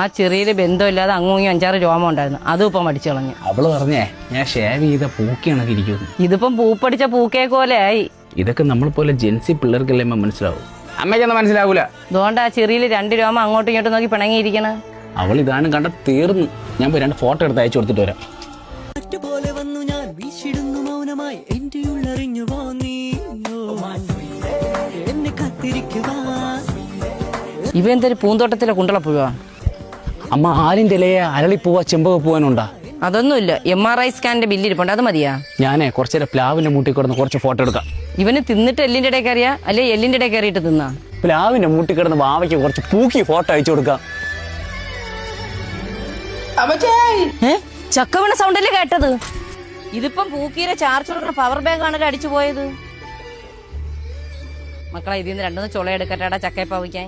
ആ ചെറിയൊരു ബന്ധമില്ലാതെ അങ്ങും 5-6 രോമം ഉണ്ടായിരുന്നു, അതും ഇപ്പം മടിച്ചു കളഞ്ഞു. അവള് പറഞ്ഞേ ഞാൻ ഷേവ് ചെയ്ത പൂക്കിയാണൊക്കെ ഇരിക്കുന്നു. ഇതിപ്പം പൂപ്പടിച്ച പൂക്കേ പോലെ ആയി. ഇതൊക്കെ നമ്മൾ പോലെ ജെൻസി പിള്ളേർക്കല്ലേ മനസ്സിലാവും, അമ്മയ്ക്കൊന്നും മനസ്സിലാവൂല. അതുകൊണ്ട് ആ ചെറിയിൽ 2 രോമം അങ്ങോട്ടും ഇങ്ങോട്ടും നോക്കി പിണങ്ങിയിരിക്കണ. അവൾ ഇതാണ് കണ്ട തീർന്നു. ഞാൻ പോയി 2 ഫോട്ടോ എടുത്ത് അയച്ചു കൊടുത്തിട്ട് വരാം. ഇവ എന്തൊരു പൂന്തോട്ടത്തിലെ കുണ്ടളപ്പുഴ. അമ്മ ആലിൻ്റെ ഇലയെ അരളിപ്പൂവ ചെമ്പക പൂവാനുണ്ടാ? അതൊന്നുമില്ല, MRI സ്കാനിന്റെ ബില്ലിരിപ്പുണ്ട്, അത് മതിയാ. ഞാനേ കുറച്ചേരം പ്ലാവിന്റെ മൂട്ടി കിടന്ന് കുറച്ച് ഫോട്ടോ എടുക്കാം. ഇവന് തിന്നിട്ട് എല്ലിന്റെ ഇടയിൽ കയറിയാ അല്ലെ എല്ലിന്റെ ഇടയിൽ കയറിയിട്ട് തിന്നാ? പ്ലാവിന്റെ മൂട്ടി കിടന്ന് വാവയ്ക്ക് കുറച്ച് പൂക്കി ഫോട്ടോ അയച്ചു കൊടുക്കാം. ചക്കവണ സൗണ്ടല്ലേ കേട്ടത്? ഇതിപ്പം പൂക്കീരെ ചാർജ് പവർ ബാങ്ക് ആണല്ലോ അടിച്ചു പോയത്. മക്കളെ ഇതിൽ നിന്ന് 2 ചുള എടുക്കട്ടാടാ ചക്കയപ്പാവിക്കാൻ.